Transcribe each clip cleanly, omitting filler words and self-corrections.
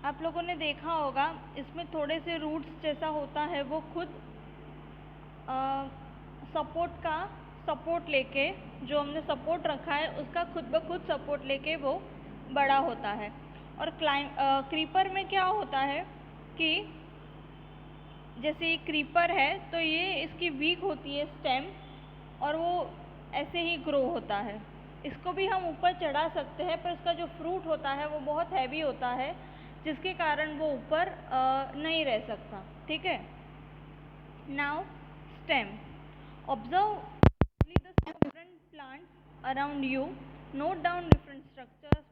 आप लोगों ने देखा होगा इसमें थोड़े से रूट्स जैसा होता है, वो खुद सपोर्ट लेके, जो हमने सपोर्ट रखा है उसका खुद ब खुद सपोर्ट लेके वो बड़ा होता है। और क्रीपर में क्या होता है कि जैसे ये क्रीपर है तो ये इसकी वीक होती है स्टेम, और वो ऐसे ही ग्रो होता है। इसको भी हम ऊपर चढ़ा सकते हैं, पर इसका जो फ्रूट होता है वो बहुत हैवी होता है, जिसके कारण वो ऊपर नहीं रह सकता। ठीक है। Now stem, observe the different plants around you, note down different structures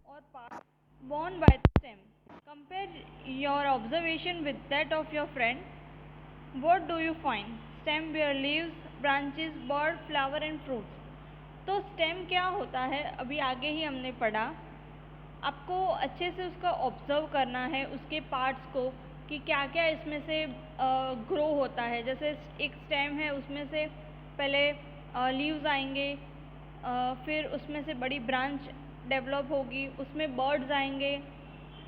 or parts borne by the stem. Compare your observation with that of your friend. What do you find? Stem bear leaves, branches, bud, flower and fruits. तो stem क्या होता है अभी आगे ही हमने पढ़ा। आपको अच्छे से उसका ऑब्जर्व करना है, उसके पार्ट्स को, कि क्या क्या इसमें से ग्रो होता है। जैसे एक स्टेम है, उसमें से पहले लीव्स आएंगे, फिर उसमें से बड़ी ब्रांच डेवलप होगी, उसमें बर्ड्स आएंगे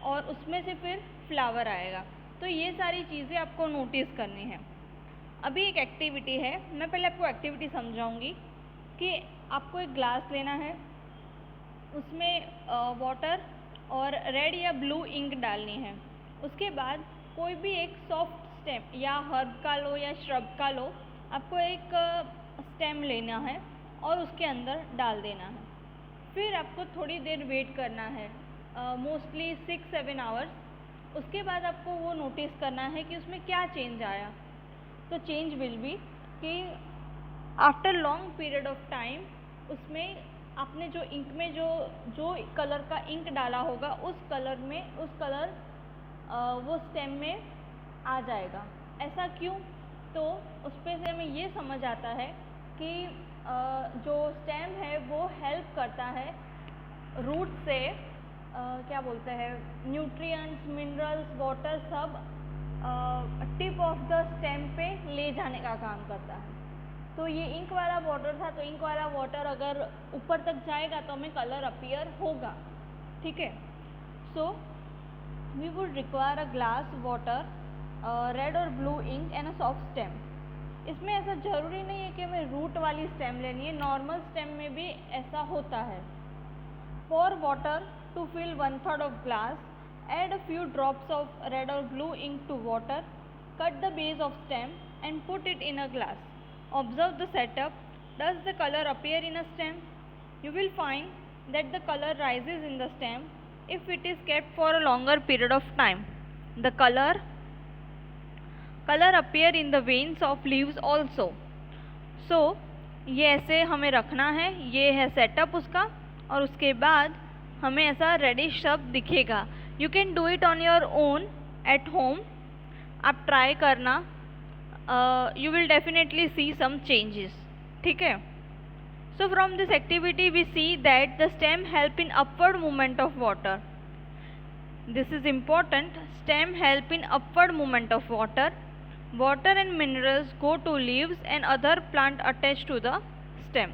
और उसमें से फिर फ्लावर आएगा। तो ये सारी चीज़ें आपको नोटिस करनी है। अभी एक एक्टिविटी है, मैं पहले आपको एक्टिविटी समझाऊंगी कि आपको एक ग्लास लेना है, उसमें वाटर और रेड या ब्लू इंक डालनी है। उसके बाद कोई भी एक सॉफ्ट स्टेम या हर्ब का लो या श्रब का लो, आपको एक स्टेम लेना है और उसके अंदर डाल देना है। फिर आपको थोड़ी देर वेट करना है, मोस्टली 6-7 आवर्स। उसके बाद आपको वो नोटिस करना है कि उसमें क्या चेंज आया। तो चेंज विल बी कि after long period of time उसमें आपने जो इंक में जो कलर का इंक डाला होगा उस कलर वो स्टेम में आ जाएगा। ऐसा क्यों? तो उस पर से हमें ये समझ आता है कि जो स्टेम है वो हेल्प करता है रूट से क्या बोलते हैं, न्यूट्रिएंट्स, मिनरल्स, वाटर सब टिप ऑफ द स्टेम पे ले जाने का काम करता है। तो ये इंक वाला वाटर था, तो इंक वाला वाटर अगर ऊपर तक जाएगा तो हमें कलर अपीयर होगा। ठीक है। So we would require a glass, water, red और blue ink and a soft stem. इसमें ऐसा ज़रूरी नहीं है कि हमें रूट वाली स्टेम लेनी है, नॉर्मल स्टेम में भी ऐसा होता है। Pour water to fill 1/3 of glass. Add a few drops of red or blue ink to water. Cut the base of stem and put it in a glass. Observe the setup. Does the color appear in a stem? You will find that the color rises in the stem if it is kept for a longer period of time. The color appear in the veins of leaves also. So ये ऐसे हमें रखना है, ये है setup उसका, और उसके बाद हमें ऐसा रेडिश सब दिखेगा। You can do it on your own at home, आप ट्राई करना, you will definitely see some changes. ठीक है। So from this activity we see that the stem help in upward movement of water. This is important, stem help in upward movement of water. Water and minerals go to leaves and other plant attach to the stem.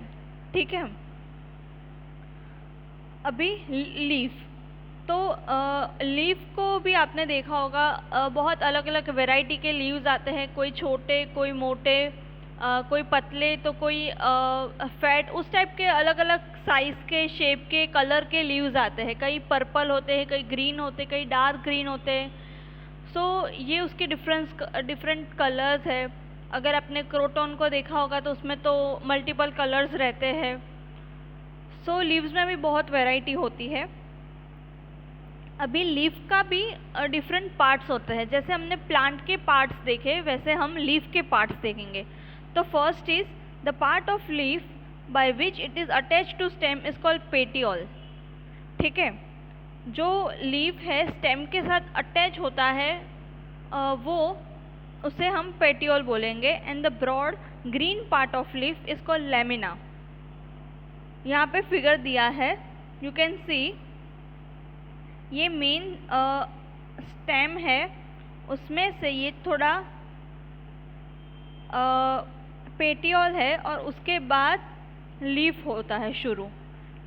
ठीक है। अभी leaf, तो leaf को भी आपने देखा होगा, बहुत अलग अलग वैरायटी के लीव्स आते हैं, कोई छोटे, कोई मोटे, कोई पतले, तो कोई फैट, उस टाइप के अलग अलग साइज़ के, शेप के, कलर के लीव्स आते हैं। कई पर्पल होते हैं, कई ग्रीन होते हैं, कई डार्क ग्रीन होते हैं। सो ये उसके डिफरेंट कलर्स है। अगर आपने क्रोटॉन को देखा होगा तो उसमें तो मल्टीपल कलर्स रहते हैं। सो लीव्स में भी बहुत वैरायटी होती है। अभी लीफ का भी डिफरेंट पार्ट्स होते हैं। जैसे हमने प्लांट के पार्ट्स देखे, वैसे हम लीफ के पार्ट्स देखेंगे। तो first is the part of leaf by which it is attach to stem is called petiole. ठीक है। जो लीफ है स्टेम के साथ अटैच होता है वो उसे हम पेटियोल बोलेंगे। And the broad green part of leaf is called lamina. यहाँ पे फिगर दिया है, यू कैन सी, ये मेन स्टेम है, उसमें से ये थोड़ा पेटियोल है और उसके बाद लीफ होता है शुरू।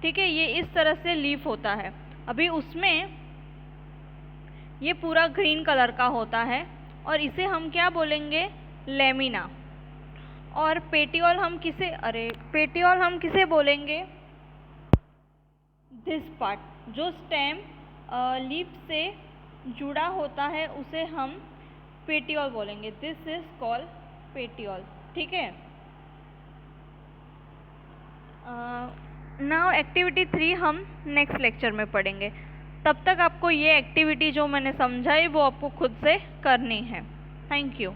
ठीक है। ये इस तरह से लीफ होता है। अभी उसमें ये पूरा ग्रीन कलर का होता है और इसे हम क्या बोलेंगे, लेमिना। और पेटियोल हम किसे बोलेंगे, दिस पार्ट जो स्टेम लीफ से जुड़ा होता है उसे हम पेटियोल बोलेंगे। This is called petiole. ठीक है। नाउ एक्टिविटी 3 हम नेक्स्ट लेक्चर में पढ़ेंगे। तब तक आपको ये एक्टिविटी जो मैंने समझाई वो आपको खुद से करनी है। Thank you.